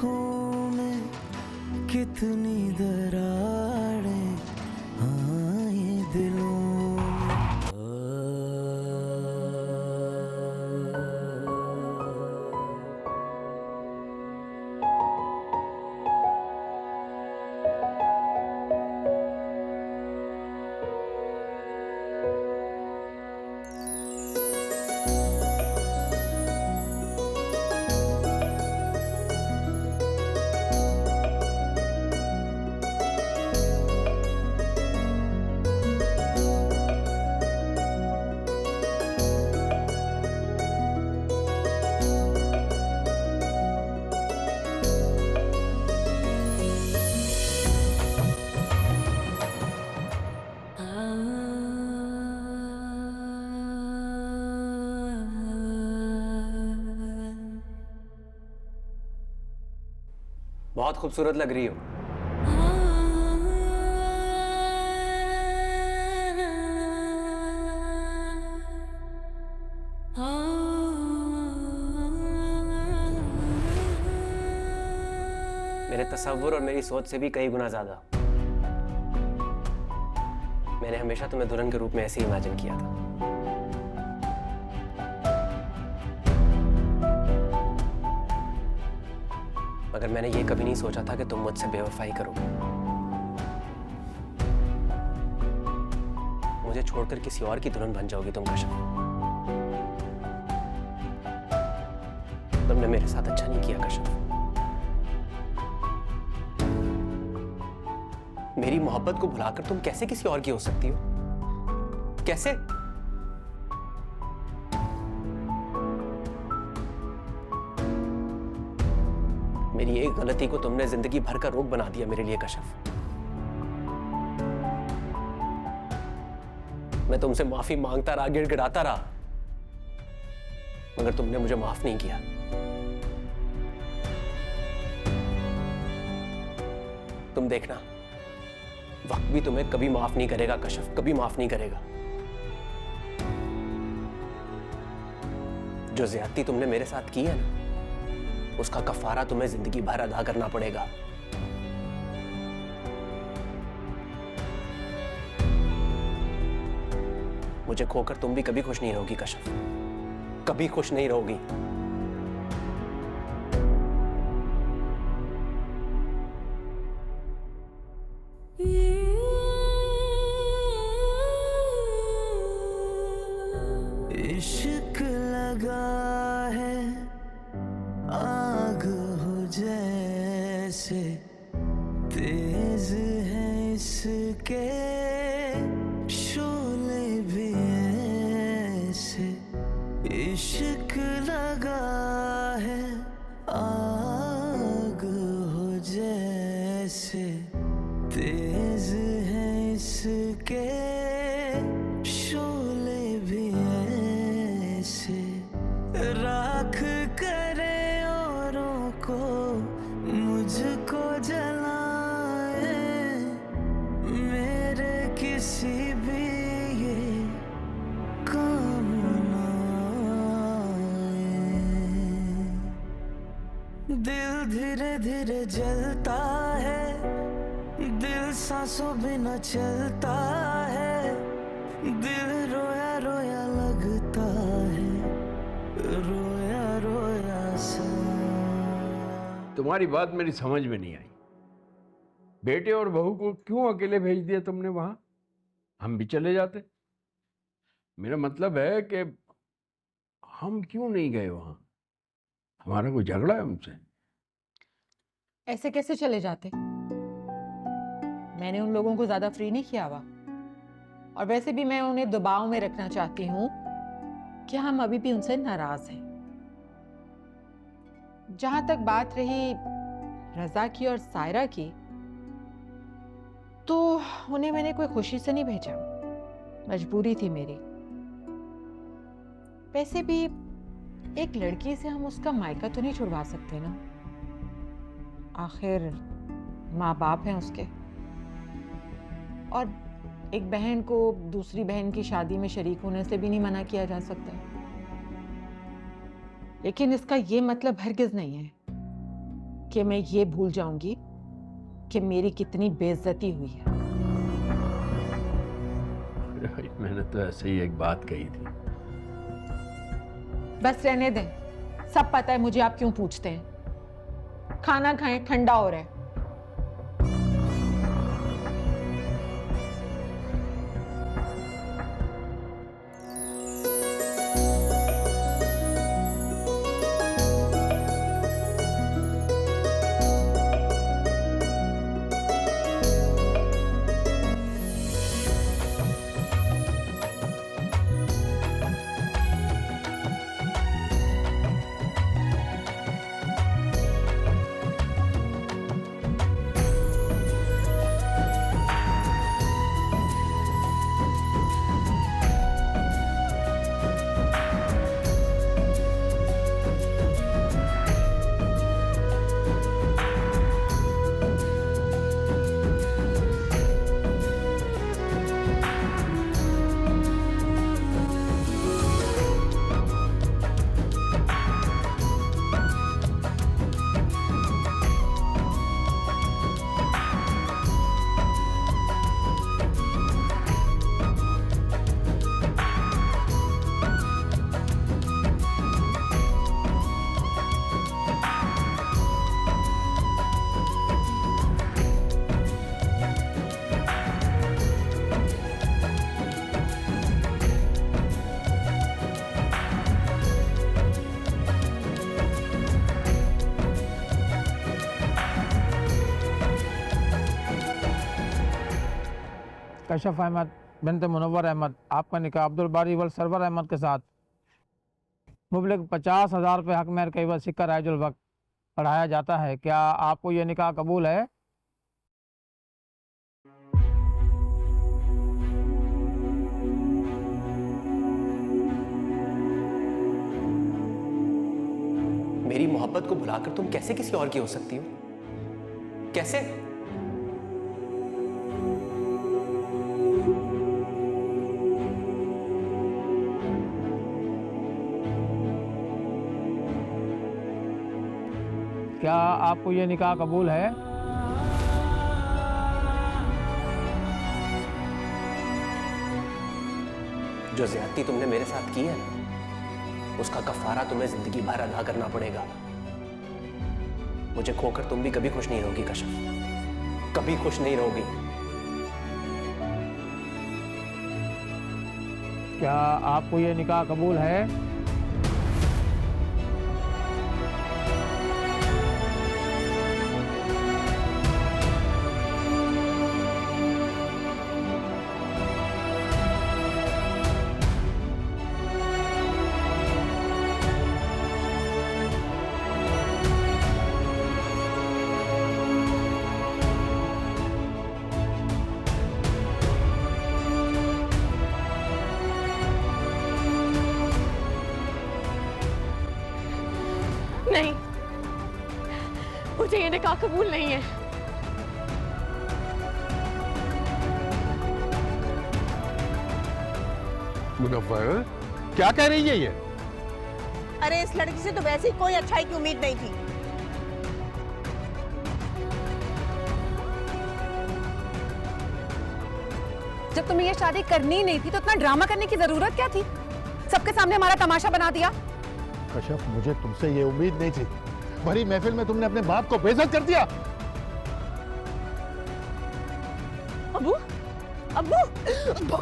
आँखों में कितनी दरारें, हाँ ये दिलों बहुत खूबसूरत लग रही हो। मेरे तसव्वुर और मेरी सोच से भी कई गुना ज्यादा। मैंने हमेशा तुम्हें दुल्हन के रूप में ऐसे ही इमेजिन किया था। मगर मैंने ये कभी नहीं सोचा था कि तुम मुझसे बेवफाई करोगे, मुझे छोड़कर किसी और की दुल्हन बन जाओगी तुम कश्यप। तुमने मेरे साथ अच्छा नहीं किया कश्यप। मेरी मोहब्बत को भुलाकर तुम कैसे किसी और की हो सकती हो? कैसे? मेरी एक गलती को तुमने जिंदगी भर का रोग बना दिया मेरे लिए कश्यप। मैं तुमसे माफी मांगता रहा, गिड़गिड़ाता रहा, मगर तुमने मुझे माफ नहीं किया। तुम देखना, वक्त भी तुम्हें कभी माफ नहीं करेगा कश्यप, कभी माफ नहीं करेगा। जो ज्यादती तुमने मेरे साथ की है ना, उसका कफारा तुम्हें जिंदगी भर अदा करना पड़ेगा। मुझे खोकर तुम भी कभी खुश नहीं रहोगी कश्यप, कभी खुश नहीं रहोगी। इश्क लगा है आग हो जैसे, तेज है इसके शोले भी ऐसे। इश्क लगा है आग हो जैसे, तेज है इसके शोले भी ऐसे। राख करे औरों को, मुझको जलाए, मेरे किसी भी ये काम ना आए। दिल धीरे धीरे जलता है, दिल सांसों बिना चलता है, दिल रोया रोया लगता है, रोया रोया सा। तुम्हारी बात मेरी समझ में नहीं आई। बेटे और बहू को क्यों अकेले भेज दिया तुमने वहां? हम भी चले जाते। मेरा मतलब है कि हम क्यों नहीं गए वहां? हमारा कोई झगड़ा है उनसे? ऐसे कैसे चले जाते? मैंने उन लोगों को ज्यादा फ्री नहीं किया हुआ, और वैसे भी मैं उन्हें दबाव में रखना चाहती हूँ कि हम अभी भी उनसे नाराज हैं। जहां तक बात रही रजा की और सायरा की, तो उन्हें मैंने कोई खुशी से नहीं भेजा, मजबूरी थी मेरी। वैसे भी एक लड़की से हम उसका मायका तो नहीं छुड़वा सकते ना, आखिर माँ बाप हैं उसके, और एक बहन को दूसरी बहन की शादी में शरीक होने से भी नहीं मना किया जा सकता। लेकिन इसका ये मतलब हरगिज नहीं है कि मैं ये भूल जाऊंगी कि मेरी कितनी बेइज्जती हुई है। अरे भाई, मैंने तो ऐसे ही एक बात कही थी। बस रहने दें, सब पता है मुझे आप क्यों पूछते हैं। खाना खाएं, ठंडा हो रहा है। कशफ अहमद बिनते मुनव्वर अहमद, आपका निकाह अब्दुल बारी वल सरवर अहमद के साथ मुबलिग 50,000 रुपये हक मेहर के एवज सिक्का राजुल वक्त पढ़ाया जाता है। क्या आपको ये निकाह कबूल है? मेरी मोहब्बत को भुलाकर तुम कैसे किसी और की हो सकती हो? कैसे? क्या आपको ये निकाह कबूल है? जो ज्यादती तुमने मेरे साथ की है, उसका कफारा तुम्हें जिंदगी भर अदा करना पड़ेगा। मुझे खोकर तुम भी कभी खुश नहीं रहोगी कशफ, कभी खुश नहीं रहोगी। क्या आपको ये निकाह कबूल है? नहीं, मुझे ये निकाह कबूल नहीं है। मुनव्वर, क्या कह रही है ये? अरे इस लड़की से तो वैसे ही कोई अच्छाई की उम्मीद नहीं थी। जब तुम्हें ये शादी करनी ही नहीं थी तो इतना ड्रामा करने की जरूरत क्या थी? सबके सामने हमारा तमाशा बना दिया। कशफ, मुझे तुमसे ये उम्मीद नहीं थी। भरी महफिल में तुमने अपने बाप को बेइज्जत कर दिया। अब्बू, अब्बू, अब्बू।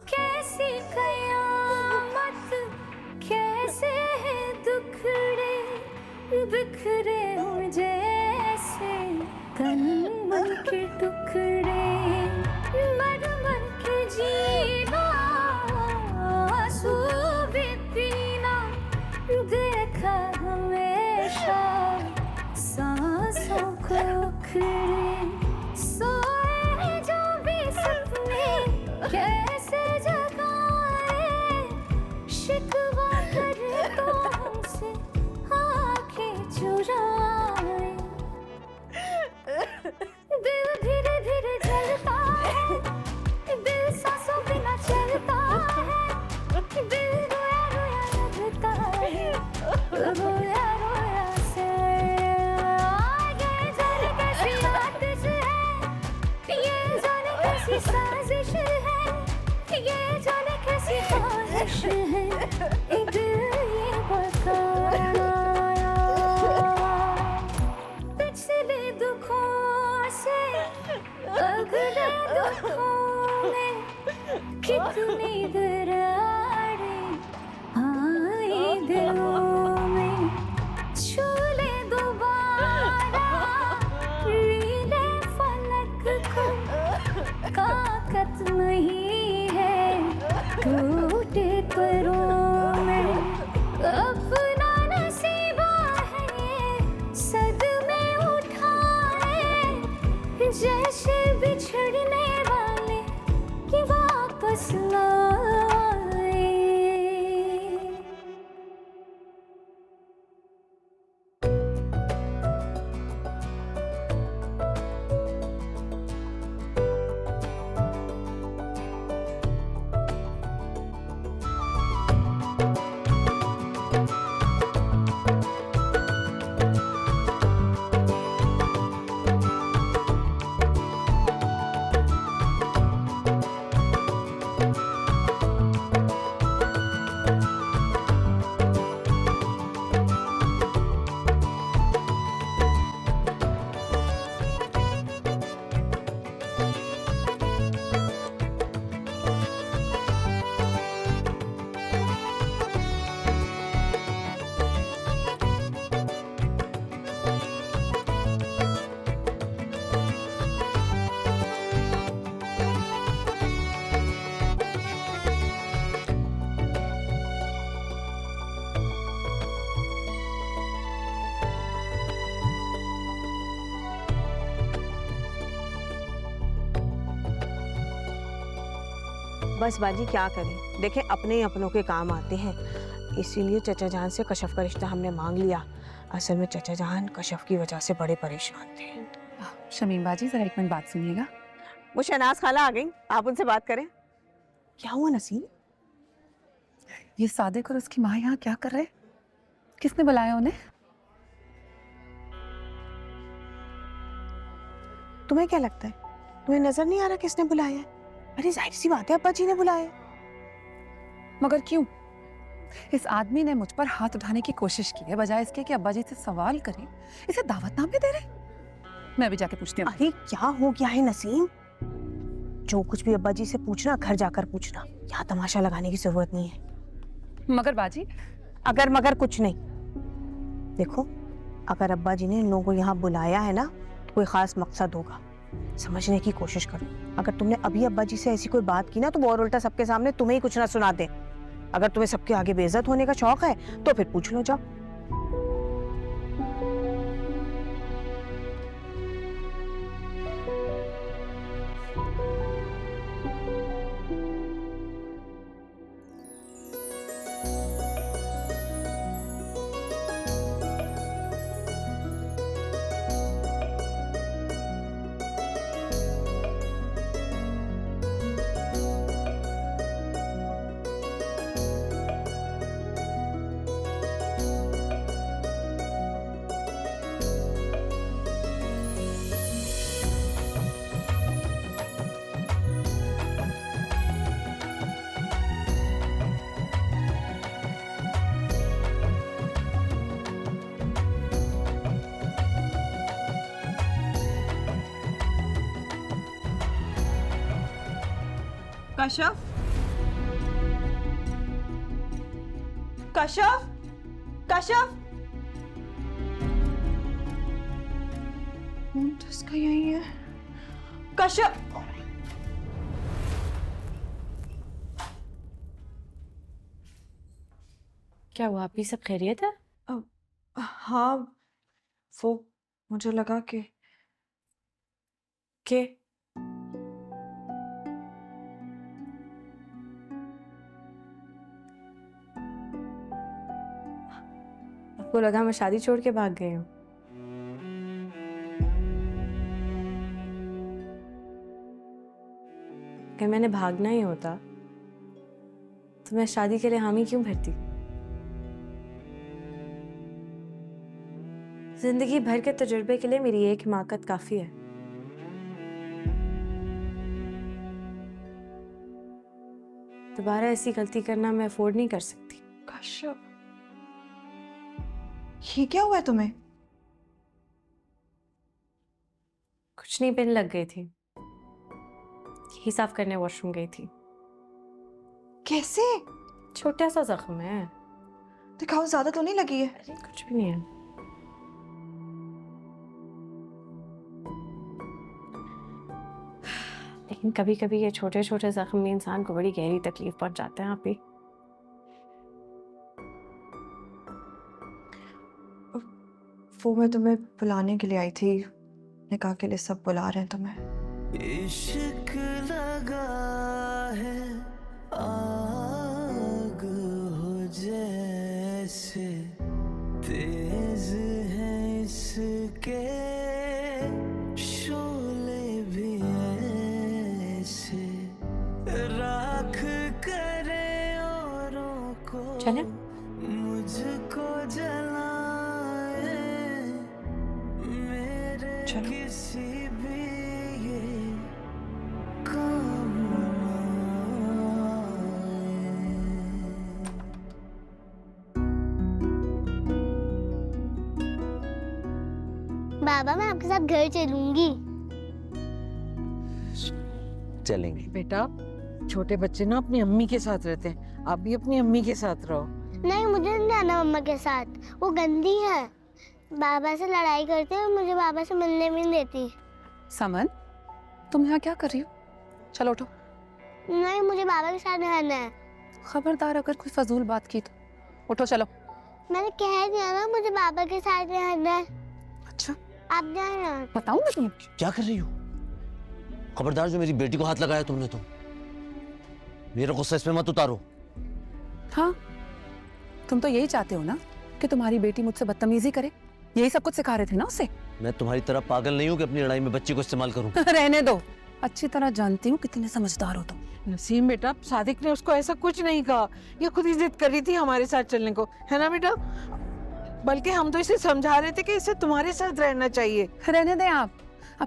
कैसी कयामत, कैसे है दुखड़े बिखरे हूँ जैसे तन मन के टुकड़े, मर मर के जीना आंसू भी पीना, देखा हमेशा सांसों को उखड़े, सोए जो भी सपने कैसे जगाए, शिकवा करे तो हमसे आंखें चुराए, दिल धीरे धीरे जलता है, दिल सांसों बिना चलता है, दिल रोया रोया लगता है। कैसी साजिश है, ये जाने कैसी ख्वाहिश है, एक दिल ये बताया पिछले दुखों से अगले दुखों में कितनी दरारें आई दिलों में, छू ले दोबारा रीले फलक को, ताकत नहीं है टूटे परों में, अपना नसीबा है ये सदमे उठाए, जैसे बिछड़ने वाले कि वापस लाए। बस बाजी क्या करें, देखें अपने ही अपनों के काम आते हैं, इसीलिए चचा जान से कशफ का रिश्ता हमने मांग लिया। असल में चचा जान कशफ की वजह से बड़े परेशान थे। शमीम बाजी जरा एक मिनट बात सुनिएगा। वो शहनाज खाला आ गई, आप उनसे बात करें। क्या हुआ नसीम? ये सादिक और उसकी माँ यहाँ क्या कर रहे? किसने बुलाया उन्हें? तुम्हें क्या लगता है, तुम्हें नजर नहीं आ रहा किसने बुलाया है? अरे जाहिर सी बात है अब्बा जी ने बुलाया। मगर क्यों? इस आदमी ने मुझ पर हाथ उठाने की कोशिश की है, बजाय इसके कि अब्बा जी से सवाल करें। इसे दावतनामे दे रहे। मैं भी जाके पूछती हूँ। अरे क्या हो गया है नसीम? जो कुछ भी अब्बा जी से पूछना घर जाकर पूछना, यहाँ तमाशा लगाने की जरूरत नहीं है। मगर बाजी, अगर मगर कुछ नहीं। देखो अगर अब्बा जी ने इन लोगों को यहाँ बुलाया है ना, तो कोई खास मकसद होगा, समझने की कोशिश करो। अगर तुमने अभी अब्बा जी से ऐसी कोई बात की ना, तो वो और उल्टा सबके सामने तुम्हें ही कुछ ना सुना दे। अगर तुम्हें सबके आगे बेइज्जत होने का शौक है तो फिर पूछ लो जाओ। कशफ, कशफ, कशफ। तो इसका यही है। कशफ। क्या हुआ? आप भी सब खैरियत है? हाँ, वो मुझे लगा कि आपको लगा मैं शादी छोड़ के भाग गई हूँ? अगर मैंने भागना ही होता तो मैं शादी के लिए हामी क्यों भरती? जिंदगी भर के तजुर्बे के लिए मेरी एक हिमाकत काफी है। दोबारा ऐसी गलती करना मैं अफोर्ड नहीं कर सकती। कश्यप, ये क्या हुआ है तुम्हें? कुछ नहीं, पिन लग गई थी, यही साफ करने वॉशरूम गई थी। कैसे? छोटा सा जख्म है। दिखाओ, ज्यादा तो नहीं लगी है? कुछ भी नहीं है। लेकिन कभी कभी ये छोटे छोटे जख्म भी इंसान को बड़ी गहरी तकलीफ पहुंचाते हैं। आप भी वो मैं तुम्हें बुलाने के लिए आई थी, निकाह के लिए सब बुला रहे हैं तुम्हें। इश्क लगा है आग हो जैसे, तेज है इसके शोले भी ऐसे, राख करे औरों को चले? मुझको जलाए, मेरे चलो। किसी भी ये काम बाबा, मैं आपके साथ घर चलूंगी। चलेंगे। बेटा, छोटे बच्चे ना अपनी अम्मी के साथ रहते हैं, आप भी अपनी अम्मी के साथ रहो। नहीं, मुझे नहीं जाना मम्मा के साथ, वो गंदी है। बाबा से लड़ाई करते हैं और मुझे बाबा से मिलने भी नहीं देती। समन, तुम यहाँ क्या कर रही हो? चलो उठो। नहीं, मुझे बाबा के साथ रहना है। खबरदार अगर कोई फजूल बात की तो। उठो चलो। मैंने कह दिया ना, मुझे बाबा के साथ रहना है। अच्छा, आप जाना। बताऊँ मैं तुम्हें? क्या कर रही हो? खबरदार, जो मेरी बेटी को हाथ लगाया तुमने तो। मेरा गुस्सा इसमें मत उतारो। हाँ, तुम तो यही चाहते हो ना कि तुम्हारी बेटी मुझसे बदतमीजी करे? यही सब कुछ सिखा रहे थे ना उसे? मैं तुम्हारी तरह पागल नहीं हूँ कि अपनी लड़ाई में बच्ची को इस्तेमाल करूँ। रहने दो, अच्छी तरह जानती हूँ कितने समझदार हो तुम। नसीम बेटा, सादिक ने उसको ऐसा कुछ नहीं कहा, ये खुद ही जिद कर रही थी हमारे साथ चलने को, है ना बेटा? बल्कि हम तो इसे समझा रहे थे कि इसे तुम्हारे साथ रहना चाहिए। रहने दें आप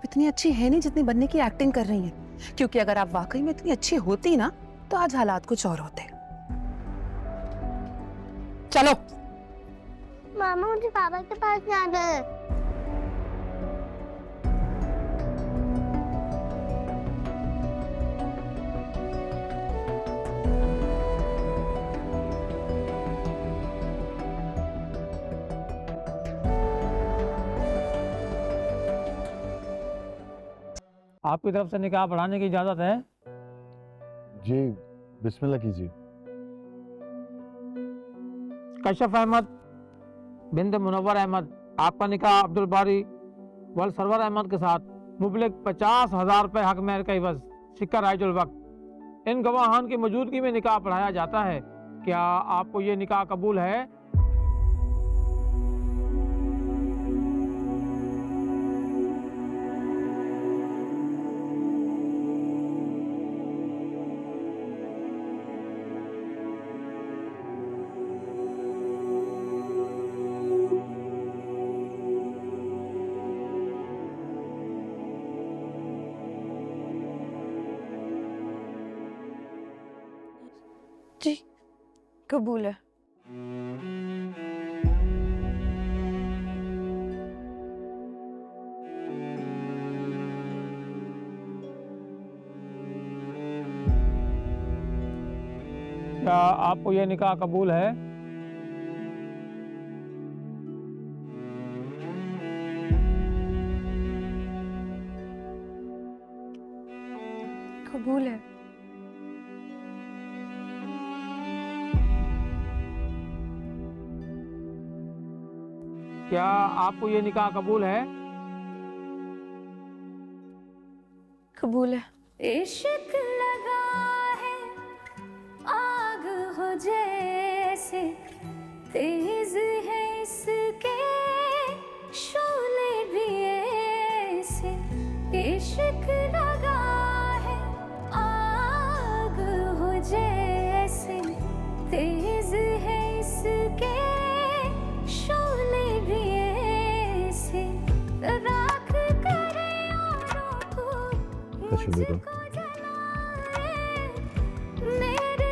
इतनी अच्छी है नहीं जितनी बनने की एक्टिंग कर रही हैं। क्योंकि अगर आप वाकई में इतनी अच्छी होती ना तो आज हालात कुछ और होते। चलो। मामा, मुझे बाबा के पास जाना है। आपकी तरफ से निकाह बढ़ाने की इजाजत है? जी, बिस्मिल्लाह कीजिए। कशफ अहमद बिन्त मुनव्वर अहमद, आपका निकाह अब्दुल बारी वल सरवर अहमद के साथ मुबलिग 50,000 रुपये हक मेहर का इवज़ सिक्का राइजुल वक्त इन गवाहान की मौजूदगी में निकाह पढ़ाया जाता है। क्या आपको ये निकाह कबूल है? जी, कबूल है। क्या आपको ये निकाह कबूल है? कबूल है। क्या आपको ये निकाह कबूल है? कबूल है। इश्क लगा है आग हो जैसे, तेज है इसके शोले भी ऐसे। इश्क लगा है आग हो जैसे, तेज है इसके शोले भी ऐसे, राख करे औरों को मुझको जलाए, मेरे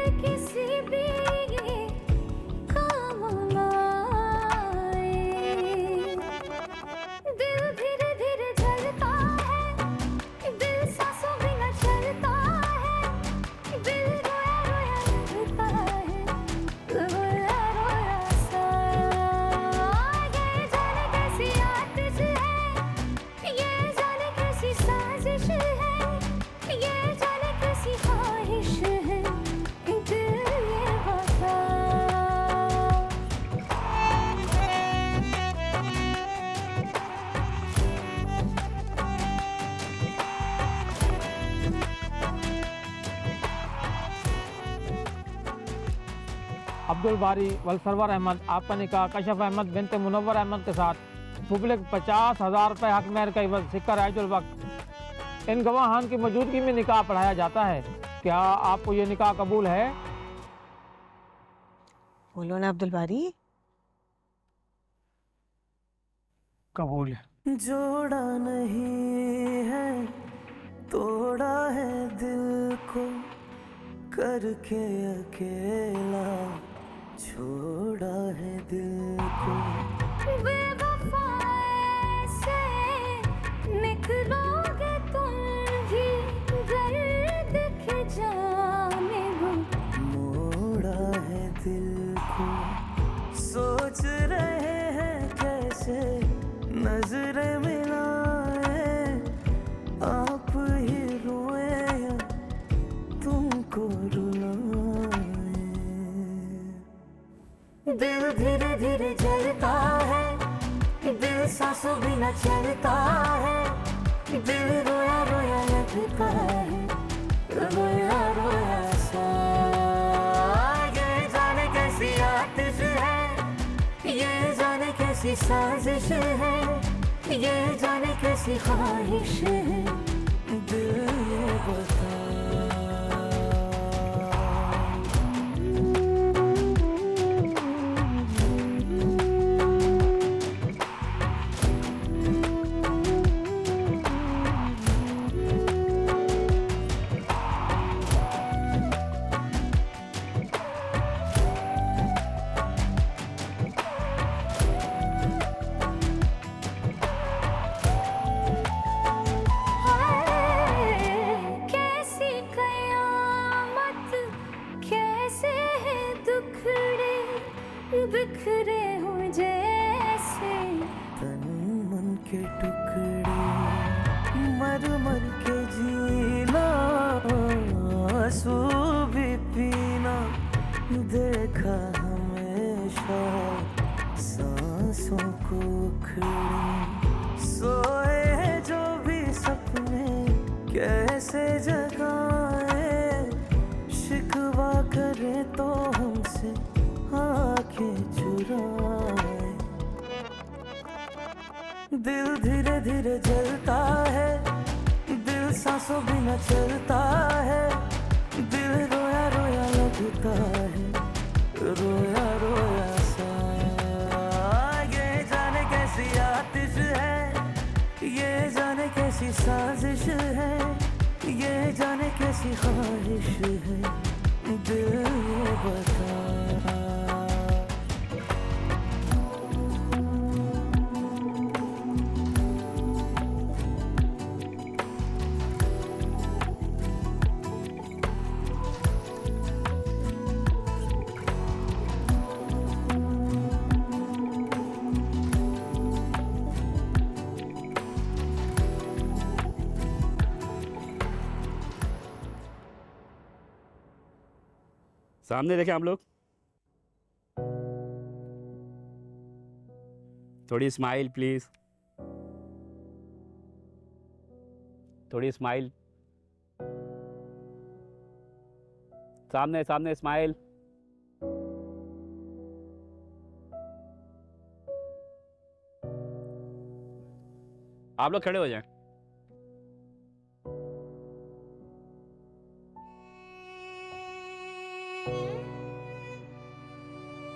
अब्दुल बारी वल सरवर अहमद आपका निकाह कशफ अहमद बिनत मुनव्वर अहमद के साथ मुबलिग 50,000 रुपये हक मेहर का इवज़ सिक्का राइजुल वक्त इन गवाहान की मौजूदगी में निकाह पढ़ाया जाता है। क्या आपको ये निकाह कबूल है? बोलो ना अब्दुल बारी। कबूल है। जोड़ा नहीं है, तोड़ा है दिल को, करके अकेला छोड़ा है दिल को। बेवफाई से निकलोगे तुम भी, दर्द के जाने वो मोड़ा है दिल को। सोच रहे हैं कैसे नजरें मिलाए, आप ही रोए या तुमको रुलाए। दिल धीरे धीरे जलता है, दिल सांसों बिना चलता है, दिल रोया रोया लगता है, रोया रोया सा। ये जाने कैसी आतिश है, ये जाने कैसी साजिश है, ये जाने कैसी ख्वाहिश है, दिल ये बता। कैसी कयामत, कैसे है दुखड़े बिखरे हो जैसे तन मन के टुकड़े, मर मर के जीना, आंसू भी पीना, देखा हमेशा सांसों को उखड़े। सोए हैं जो भी सपने कैसे जगाए, शिकवा करे तो हमसे आंखें चुराए। दिल धीरे धीरे जलता है, दिल सांसों बिना चलता है, दिल रोया रोया लगता है, रोया रोया सा। ये जाने कैसी आतिश है, ये जाने कैसी साजिश है, ये जाने कैसी ख्वाहिश है, दिल ये बता। सामने देखें आप लोग, थोड़ी स्माइल प्लीज, थोड़ी स्माइल, सामने सामने स्माइल। आप लोग खड़े हो जाएं।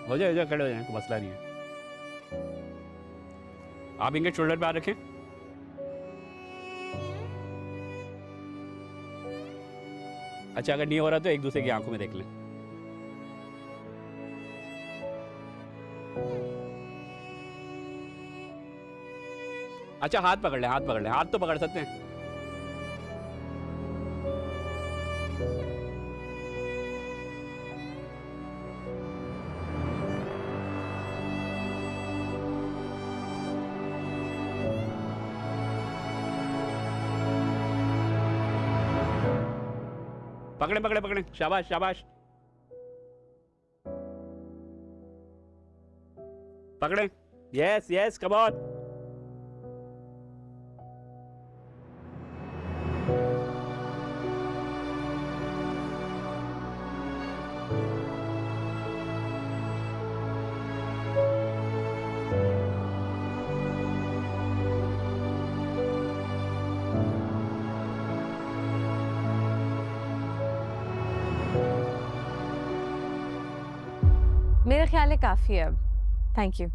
हो जाए खड़े हो जाए, कोई मसला नहीं है। आप इनके शोल्डर पे हाथ रखें। अच्छा, अगर नहीं हो रहा तो एक दूसरे की आंखों में देख लें। अच्छा, हाथ पकड़ लें, हाथ पकड़ लें, हाथ तो पकड़ सकते हैं। पकड़े पकड़े पकड़े, शाबाश शाबाश, पकड़े, यस यस, कम ऑन। ख्याल है काफी है अब। Thank you.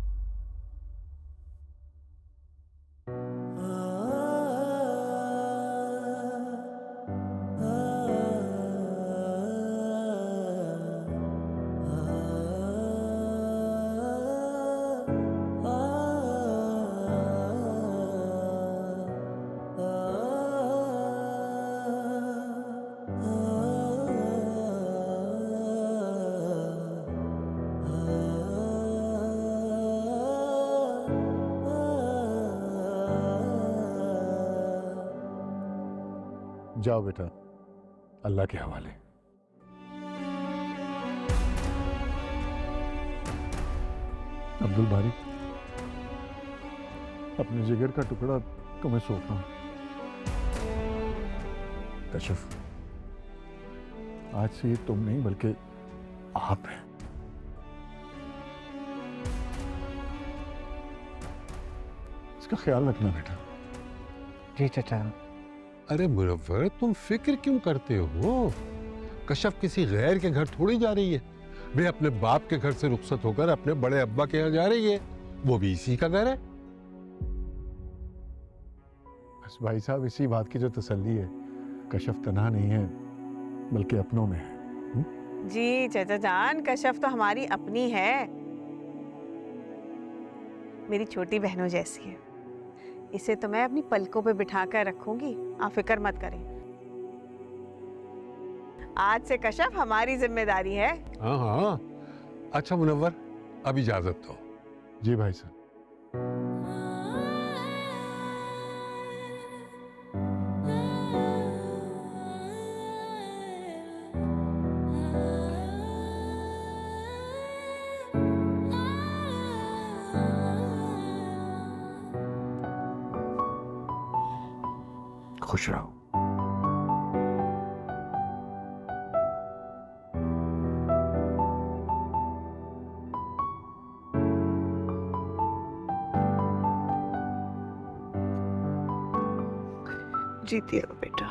जाओ बेटा, अल्लाह के हवाले। अब्दुल बारी, अपने जिगर का टुकड़ा तुम्हें सौंप रहा हूं। कशिफ, आज से ये तुम नहीं बल्कि आप हैं। इसका ख्याल रखना बेटा। जी चाचा। अरे मुनव्वर, तुम फिक्र क्यों करते हो? कशफ किसी गैर के घर थोड़ी जा रही है। वे अपने बाप के घर से रुखसत होकर अपने बड़े अब्बा के यहाँ जा रही है। वो भी इसी का घर है। बस भाई साहब, इसी बात की जो तसल्ली है, कशफ तन्हा नहीं है बल्कि अपनों में है। जी चाचा जान, कशफ तो हमारी अपनी है, मेरी छोटी बहनों जैसी है। इसे तो मैं अपनी पलकों पे बिठा कर रखूंगी, आप फिक्र मत करें। आज से कशफ हमारी जिम्मेदारी है। हाँ हाँ। अच्छा मुनव्वर, अब इजाजत दो। जी भाई साहब। खुश रहो। जीती रहो बेटा।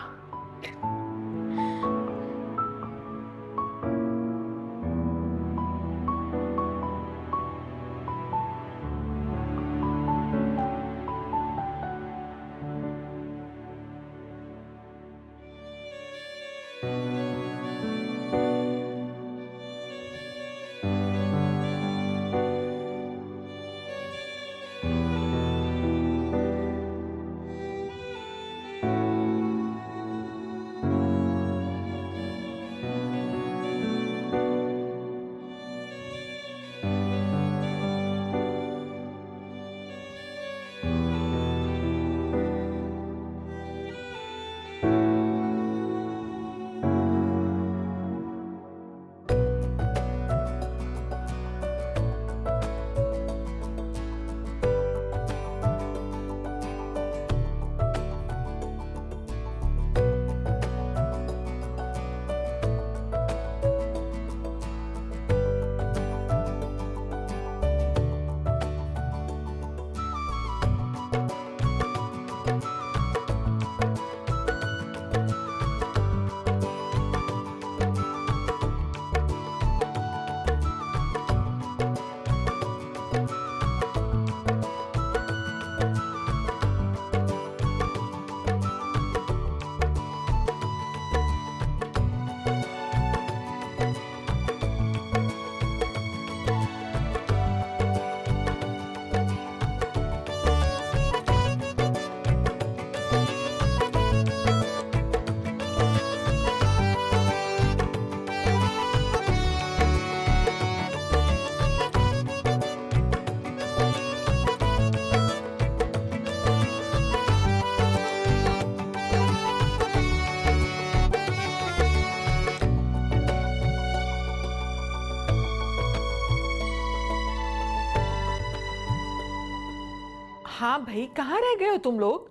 हाँ भाई, कहाँ रह गए हो तुम लोग?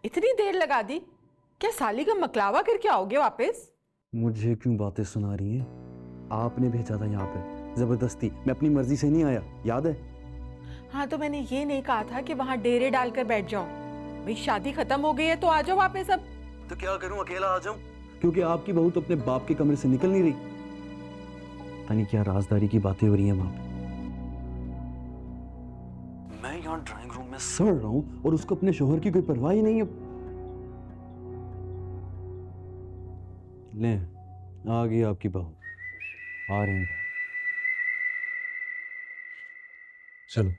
इतनी देर लगा दी। क्या साली का मकलावा करके आओगे वापस? मुझे क्यों बातें सुना रही हैं? आपने भेजा था यहाँ पे जबरदस्ती, मैं अपनी मर्जी से नहीं आया, याद है? हाँ तो मैंने ये नहीं कहा था कि वहाँ डेरे डालकर बैठ जाओ। भाई शादी खत्म हो गई है तो आ जाओ वापस अब। तो क्या करूँ, अकेला आ जाऊँ? क्योंकि आपकी बहू तो अपने बाप के कमरे से निकल नहीं रही। पता नहीं क्या राजदारी की बातें हो रही हैं वहाँ पे। यहाँ ड्राइंग रूम में सड़ रहा हूँ और उसको अपने शोहर की कोई परवाह ही नहीं है। ले, आ गई आपकी बहू, आ रही हैं। चलो।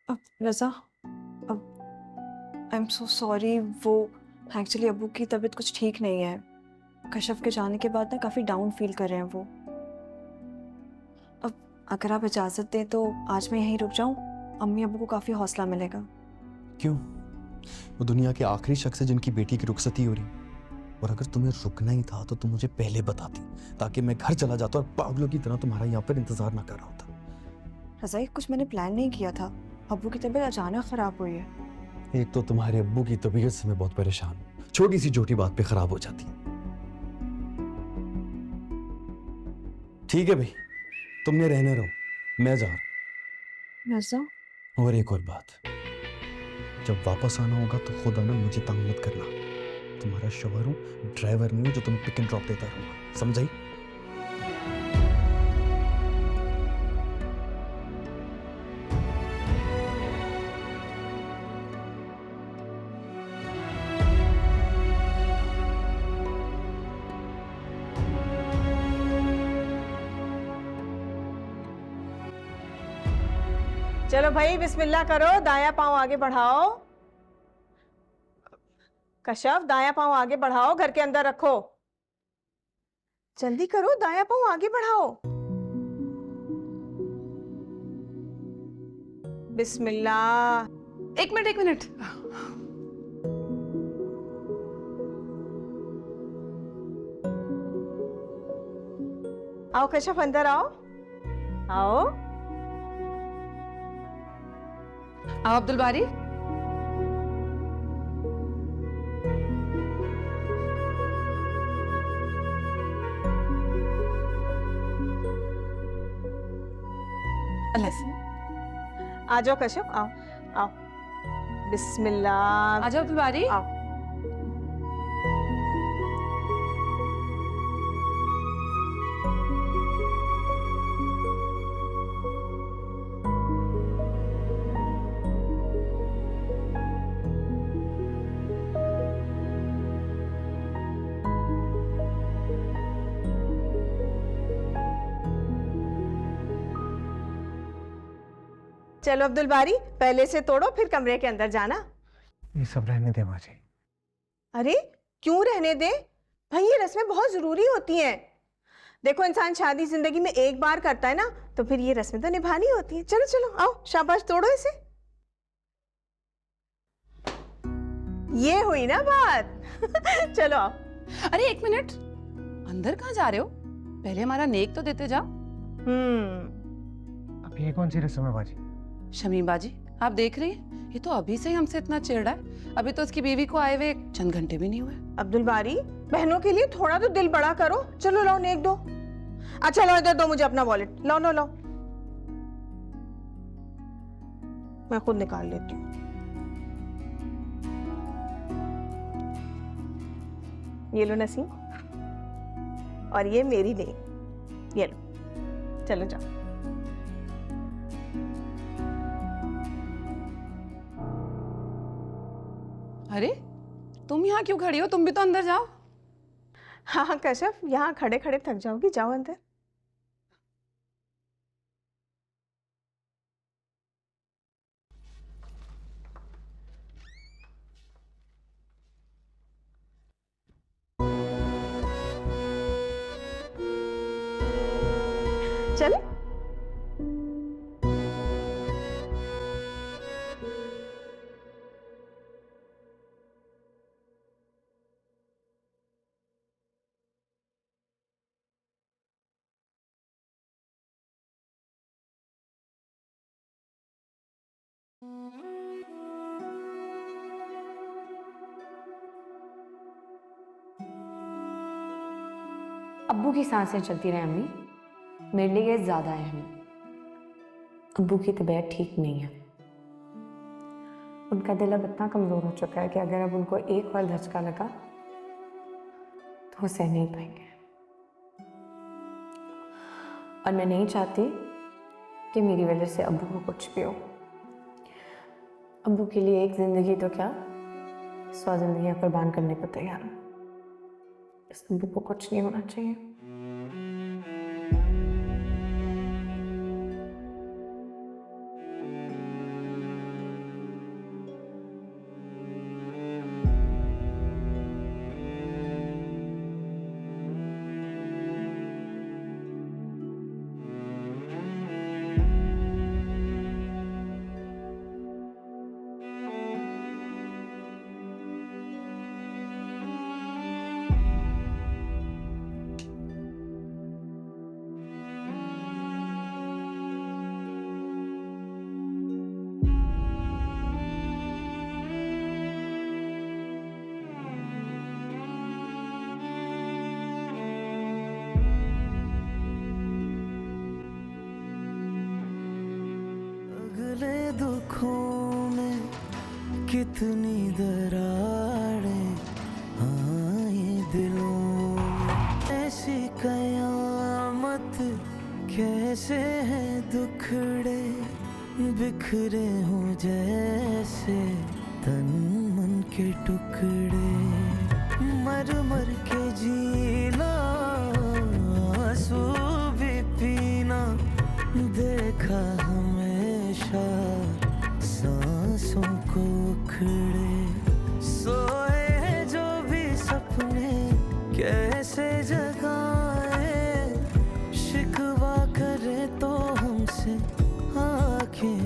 अब रज़ा, अब आई एम सो सॉरी, वो एक्चुअली अब्बू की तबीयत कुछ ठीक नहीं है। कशफ के जाने के बाद ना काफ़ी डाउन फील कर रहे हैं वो। अब अगर आप इजाज़त दें तो आज मैं यहीं रुक जाऊं, अम्मी अब्बू को काफ़ी हौसला मिलेगा। क्यों? वो दुनिया के आखिरी शख्स है जिनकी बेटी की रुखसती हो रही। और अगर तुम्हें रुकना ही था तो तुम मुझे पहले बताती, ताकि मैं घर चला जाता और पागलों की तरह तुम्हारा यहाँ पर इंतजार ना कर रहा होता। रज़ाई, कुछ मैंने प्लान नहीं किया था। अब्बू की तबीयत अचानक ख़राब हुई है। एक तो तुम्हारे अब्बू की तबीयत से मैं बहुत परेशान हूँ, छोटी सी छोटी बात पे खराब हो जाती है। ठीक है भाई, तुमने रहने रहो, मैं जा रहा। रज़ा, और एक और बात, जब वापस आना होगा तो खुद आना, मुझे तंग मत करना। तुम्हारा शोहर हूँ, ड्राइवर नहीं हूँ जो तुम्हें पिक एंड ड्रॉप देता रहूंगा, समझाई? चलो भाई, बिस्मिल्लाह करो, दाया पांव आगे बढ़ाओ। कशफ, दाया पांव आगे बढ़ाओ, घर के अंदर रखो। जल्दी करो, दाया पांव आगे बढ़ाओ। बिस्मिल्लाह। एक मिनट। आओ कशफ, अंदर आओ। आओ अब्दुल बारी। अल्लाह से। आ जाओ कशफ, आओ आओ। बिस्मिल्लाह। आ जाओ अब्दुल बारी। आओ। चलो अब्दुल बारी, पहले से तोड़ो, फिर कमरे के अंदर जाना। ये सब रहने दे माँ जी। अरे क्यों रहने दे भाई, ये रस्में बहुत जरूरी होती हैं। देखो, इंसान शादी जिंदगी में एक बार करता है ना, तो फिर ये रस्में तो निभानी होती हैं। चलो चलो आओ, शाबाश, तोड़ो इसे। ये हुई ना बात। चलो आओ। अरे एक मिनट, अंदर कहाँ जा रहे हो? पहले हमारा नेक तो देते जाओ। अब ये कौन सी रस्म है बाजी? शमीम बाजी, आप देख रही हैं, ये तो अभी से ही हमसे इतना चिढ़ रहा है। अभी तो उसकी बीवी को आए हुए चंद घंटे भी नहीं हुए। अब्दुल बारी, बहनों के लिए थोड़ा तो दिल बड़ा करो। चलो लाओ, नेक दो। अच्छा लो, इधर दो मुझे अपना वॉलेट। लाओ लो, लाओ, मैं खुद निकाल लेती हूँ। ये लो नसीम, और ये मेरी नेक, ये लो। चलो जाओ। अरे तुम यहाँ क्यों खड़ी हो? तुम भी तो अंदर जाओ। हाँ कशफ, यहाँ खड़े खड़े थक जाओगी, जाओ अंदर। चले। अब्बू की सांसें चलती रहे अम्मी, मेरे लिए ये ज़्यादा अहम है। अब्बू की तबीयत ठीक नहीं है। उनका दिल अब इतना कमज़ोर हो चुका है कि अगर अब उनको एक बार धचका लगा तो वो सह नहीं पाएंगे। और मैं नहीं चाहती कि मेरी वजह से अब्बू को कुछ भी हो। अब्बू के लिए एक जिंदगी तो क्या 100 जिंदगियां कुर्बान करने को तैयार हूँ। इस अब्बू को कुछ नहीं होना चाहिए। दुखों में कितनी दरारें आए दिलों में, ऐसी कयामत कैसे है दुखड़े बिखरे हो जैसे तन मन के टुकड़े, मर मर के जीना आंसू भी पीना देखा हमेशा सांसों को उखड़े, सोए जो भी सपने कैसे जगाए, शिकवा करे तो हमसे आंखें